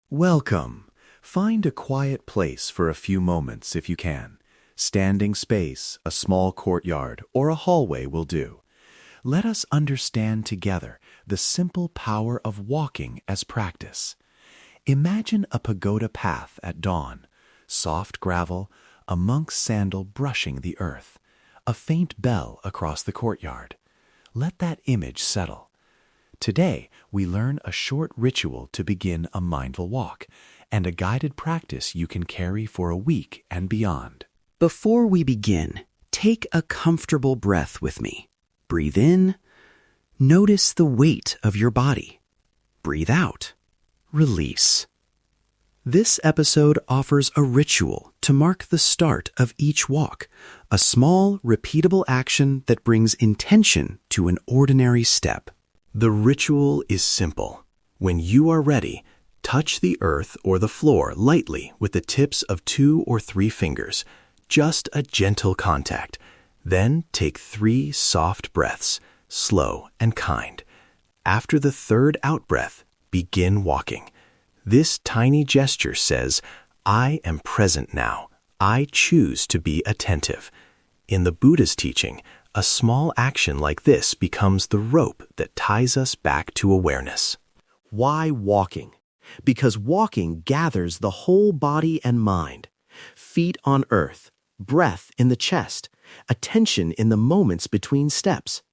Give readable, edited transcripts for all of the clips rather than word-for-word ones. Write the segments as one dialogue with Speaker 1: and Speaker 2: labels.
Speaker 1: Welcome. Find a quiet place for a few moments if you can. Standing space, a small courtyard, or a hallway will do. Let us understand together the simple power of walking as practice. Imagine a pagoda path at dawn, soft gravel, a monk's sandal brushing the earth, a faint bell across the courtyard. Let that image settle. Today, we learn a short ritual to begin a mindful walk and a guided practice you can carry for a week and beyond.
Speaker 2: Before we begin, take a comfortable breath with me. Breathe in. Notice the weight of your body. Breathe out. Release. This episode offers a ritual to mark the start of each walk, a small, repeatable action that brings intention to an ordinary step.
Speaker 1: The ritual is simple. When you are ready, touch the earth or the floor lightly with the tips of 2 or 3 fingers, just a gentle contact. Then take 3 soft breaths, slow and kind. After the 3rd out-breath, begin walking. This tiny gesture says, I am present now. I choose to be attentive. In the Buddha's teaching, a small action like this becomes the rope that ties us back to awareness.
Speaker 3: Why walking? Because walking gathers the whole body and mind. Feet on earth, breath in the chest, attention in the moments between steps.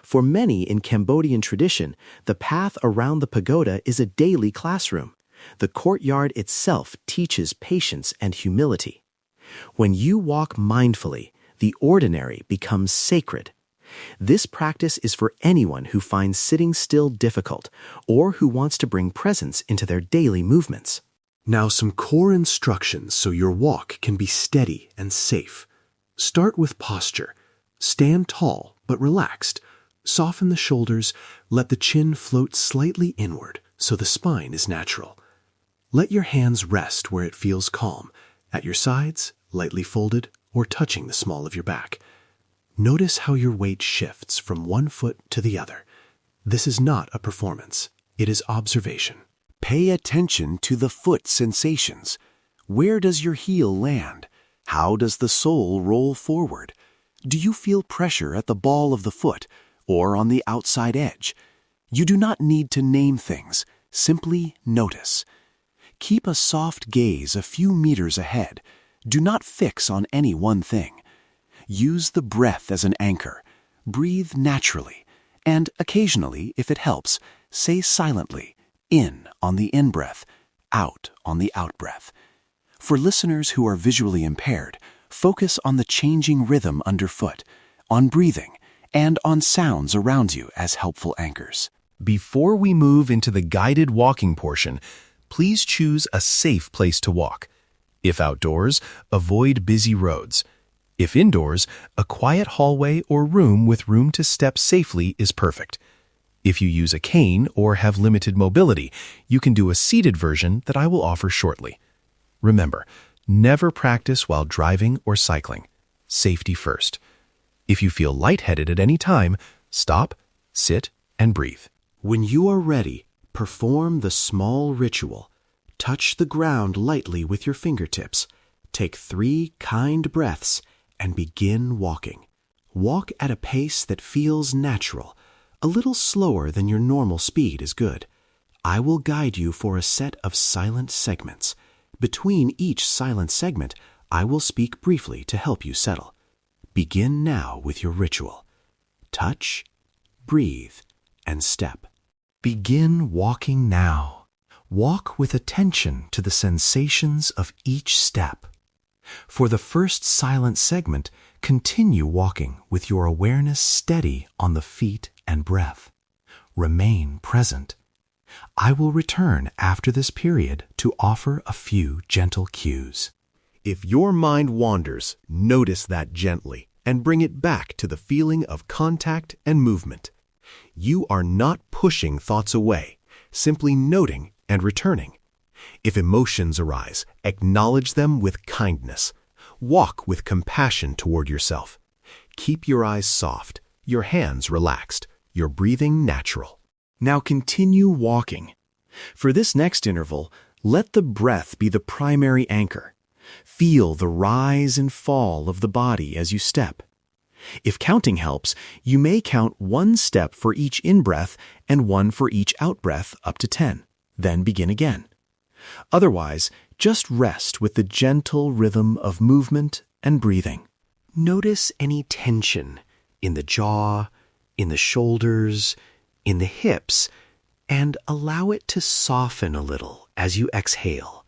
Speaker 3: For many in Cambodian tradition, the path around the pagoda is a daily classroom. The courtyard itself teaches patience and humility. When you walk mindfully, the ordinary becomes sacred. This practice is for anyone who finds sitting still difficult or who wants to bring presence into their daily movements.
Speaker 1: Now some core instructions so your walk can be steady and safe. Start with posture. Stand tall but relaxed. Soften the shoulders. Let the chin float slightly inward so the spine is natural. Let your hands rest where it feels calm, at your sides, lightly folded, or touching the small of your back. Notice how your weight shifts from one foot to the other. This is not a performance. It is observation. Pay attention to the foot sensations. Where does your heel land? How does the sole roll forward? Do you feel pressure at the ball of the foot or on the outside edge? You do not need to name things. Simply notice. Keep a soft gaze a few meters ahead. Do not fix on any one thing. Use the breath as an anchor. Breathe naturally. And occasionally, if it helps, say silently, in on the in-breath, out on the out-breath. For listeners who are visually impaired, focus on the changing rhythm underfoot, on breathing, and on sounds around you as helpful anchors. Before we move into the guided walking portion, please choose a safe place to walk. If outdoors, avoid busy roads. If indoors, a quiet hallway or room with room to step safely is perfect. If you use a cane or have limited mobility, you can do a seated version that I will offer shortly. Remember, never practice while driving or cycling. Safety first. If you feel lightheaded at any time, stop, sit, and breathe. When you are ready, perform the small ritual. Touch the ground lightly with your fingertips. Take 3 kind breaths and begin walking. Walk at a pace that feels natural. A little slower than your normal speed is good. I will guide you for a set of silent segments. Between each silent segment, I will speak briefly to help you settle. Begin now with your ritual. Touch, breathe, and step. Begin walking now. Walk with attention to the sensations of each step. For the first silent segment, continue walking with your awareness steady on the feet and breath. Remain present. I will return after this period to offer a few gentle cues. If your mind wanders, notice that gently and bring it back to the feeling of contact and movement. You are not pushing thoughts away, simply noting and returning. If emotions arise, acknowledge them with kindness. Walk with compassion toward yourself. Keep your eyes soft, your hands relaxed, your breathing natural. Now continue walking. For this next interval,
Speaker 4: Let the breath be the primary anchor. Feel the rise and fall of the body as you step. If counting helps, you may count 1 step for each in-breath and 1 for each out-breath up to 10. Then begin again. Otherwise, just rest with the gentle rhythm of movement and breathing.
Speaker 2: Notice any tension in the jaw, in the shoulders, in the hips, and allow it to soften a little as you exhale.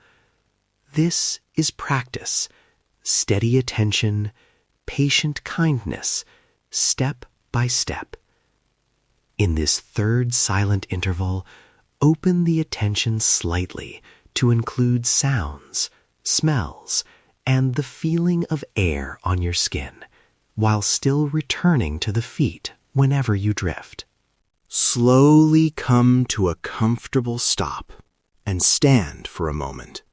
Speaker 2: This is practice, steady attention, patient kindness, step by step. In this third silent interval, open the attention slightly to include sounds, smells, and the feeling of air on your skin, while still returning to the feet whenever you drift.
Speaker 4: Slowly come to a comfortable stop and stand for a moment.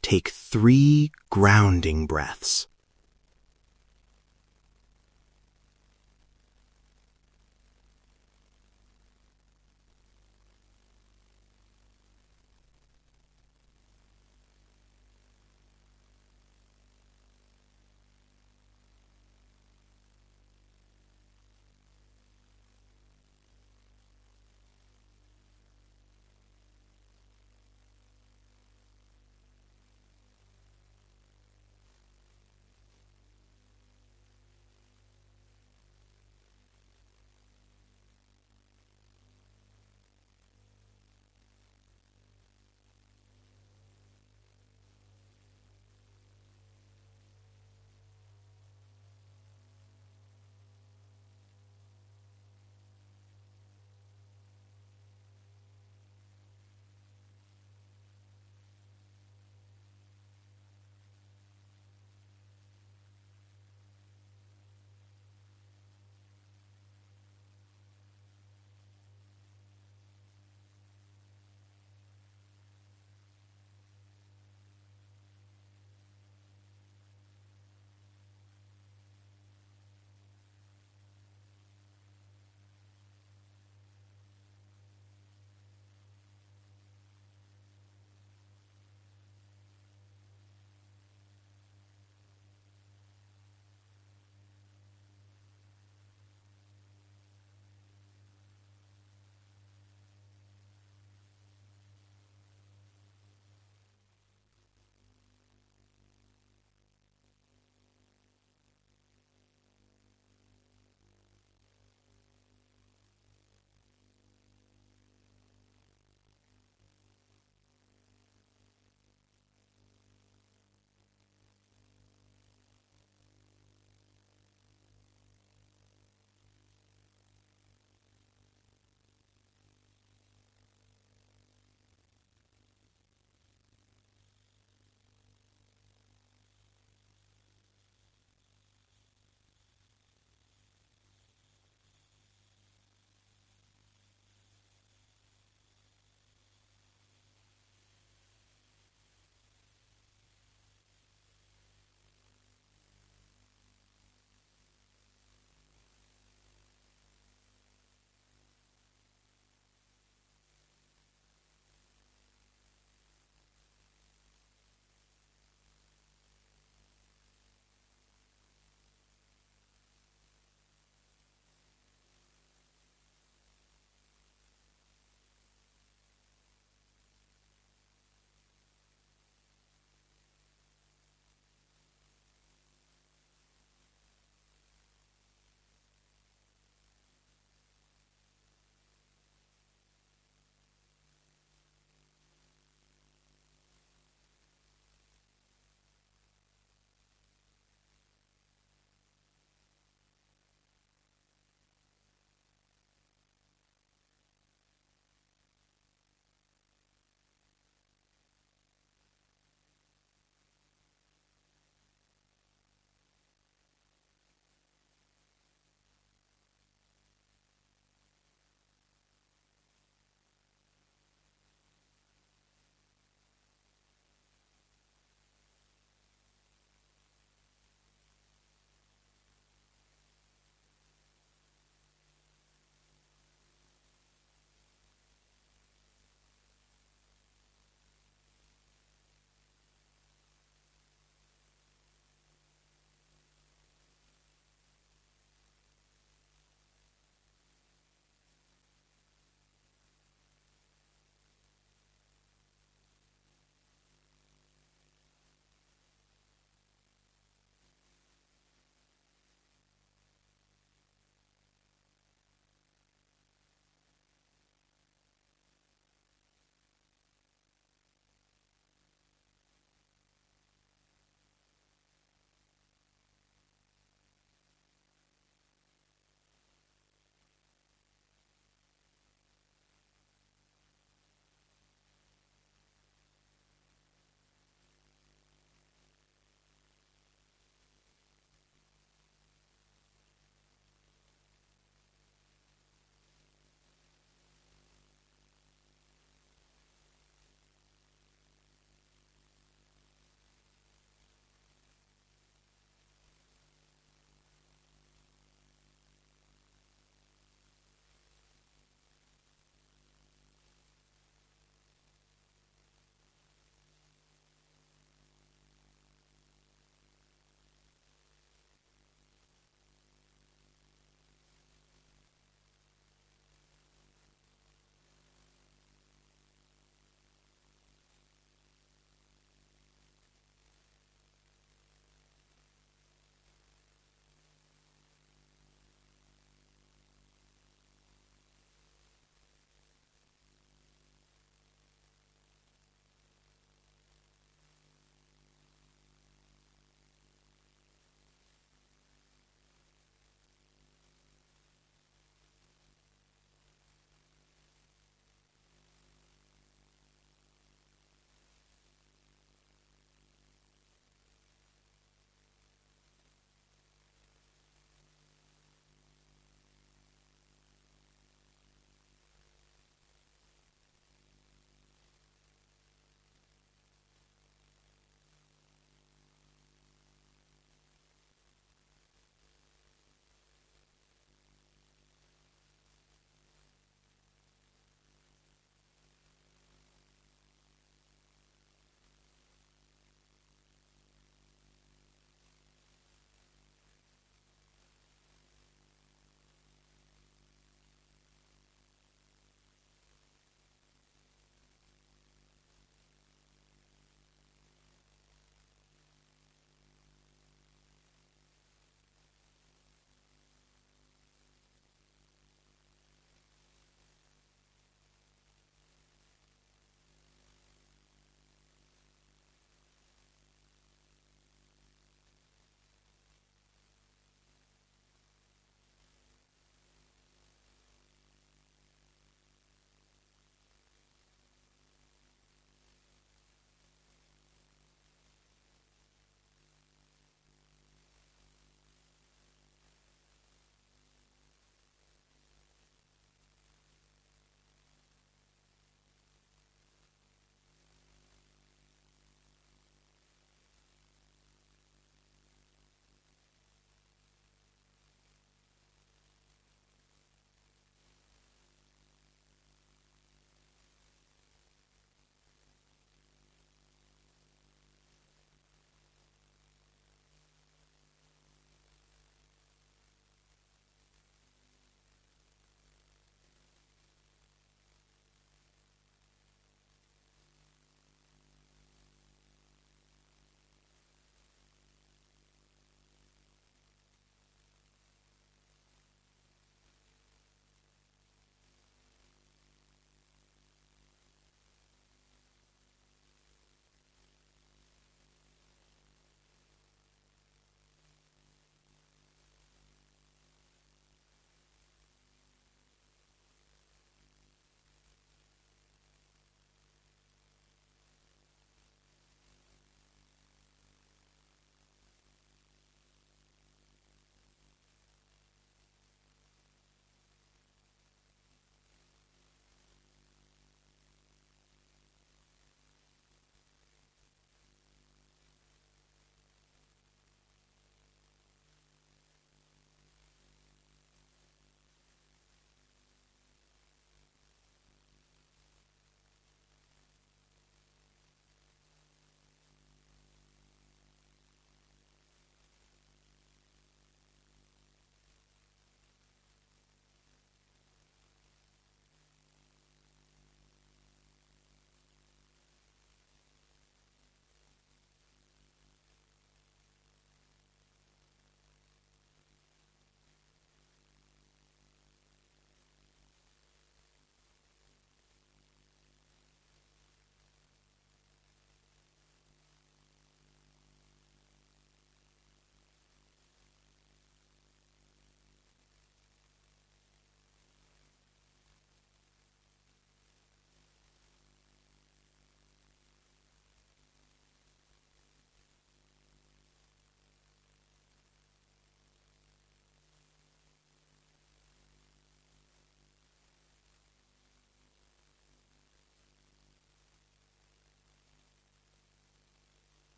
Speaker 4: Take 3 grounding breaths.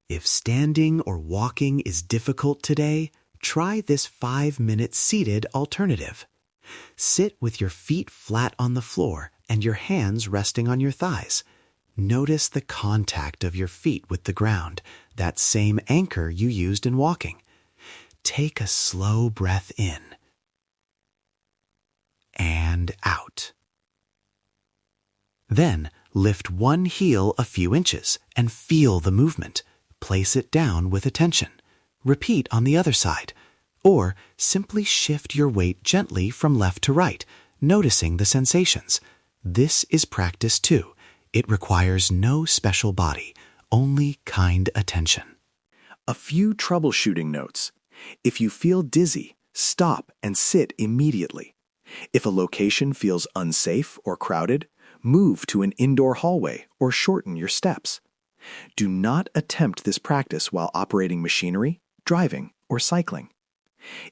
Speaker 2: If standing or walking is difficult today, try this 5-minute seated alternative. Sit with your feet flat on the floor and your hands resting on your thighs. Notice the contact of your feet with the ground, that same anchor you used in walking. Take a slow breath in and out. Then lift one heel a few inches and feel the movement. Place it down with attention. Repeat on the other side. Or simply shift your weight gently from left to right, noticing the sensations. This is practice too. It requires no special body, only kind attention.
Speaker 1: A few troubleshooting notes. If you feel dizzy, stop and sit immediately. If a location feels unsafe or crowded, move to an indoor hallway or shorten your steps. Do not attempt this practice while operating machinery, driving, or cycling.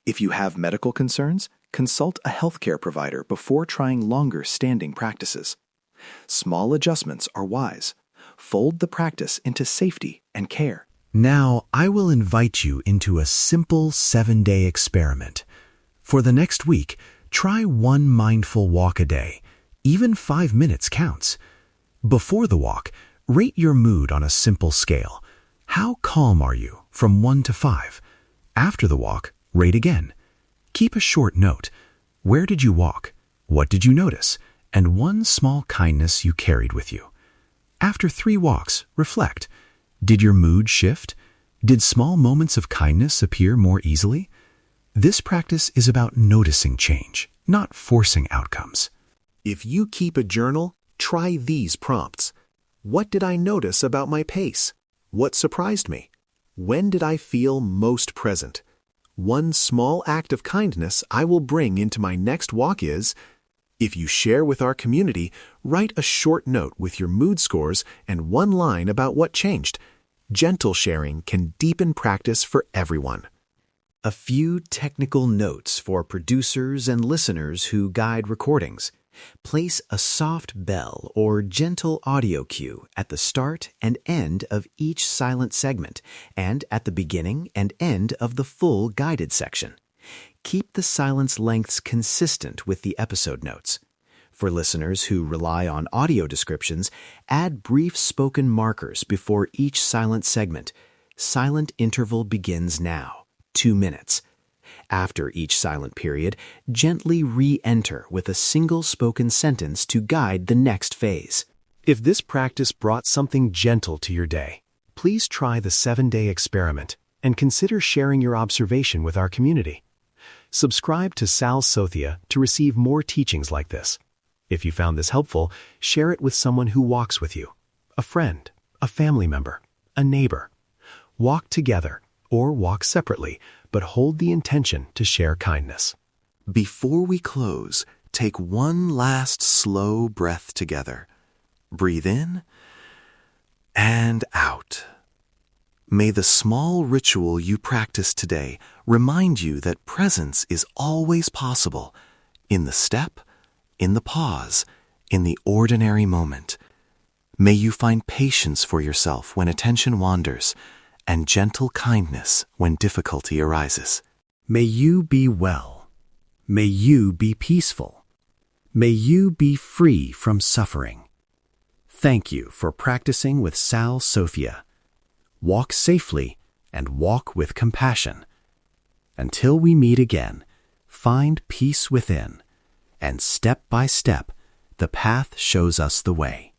Speaker 1: If you have medical concerns, consult a healthcare provider before trying longer standing practices. Small adjustments are wise. Fold the practice into safety and care.
Speaker 4: Now, I will invite you into a simple 7-day experiment. For the next week, try one mindful walk a day. Even 5 minutes counts. Before the walk, rate your mood on a simple scale. How calm are you from 1 to 5? After the walk, rate again. Keep a short note. Where did you walk? What did you notice? And one small kindness you carried with you. After 3 walks, reflect. Did your mood shift? Did small moments of kindness appear more easily? This practice is about noticing change, not forcing outcomes.
Speaker 1: If you keep a journal, try these prompts. What did I notice about my pace? What surprised me? When did I feel most present? One small act of kindness I will bring into my next walk is... If you share with our community, write a short note with your mood scores and one line about what changed. Gentle sharing can deepen practice for everyone.
Speaker 2: A few technical notes for producers and listeners who guide recordings. Place a soft bell or gentle audio cue at the start and end of each silent segment and at the beginning and end of the full guided section. Keep the silence lengths consistent with the episode notes. For listeners who rely on audio descriptions, add brief spoken markers before each silent segment. Silent interval begins now, 2 minutes. After each silent period, gently re-enter with a single spoken sentence to guide the next phase.
Speaker 4: If this practice brought something gentle to your day, please try the 7-day experiment and consider sharing your observation with our community. Subscribe to Sal Sothea to receive more teachings like this. If you found this helpful, share it with someone who walks with you, a friend, a family member, a neighbor. Walk together or walk separately, but hold the intention to share kindness.
Speaker 1: Before we close, take one last slow breath together. Breathe in and out. May the small ritual you practice today remind you that presence is always possible, in the step, in the pause, in the ordinary moment. May you find patience for yourself when attention wanders, and gentle kindness when difficulty arises.
Speaker 4: May you be well. May you be peaceful. May you be free from suffering. Thank you for practicing with Sal Sothea. Walk safely and walk with compassion. Until we meet again, find peace within, and step by step, the path shows us the way.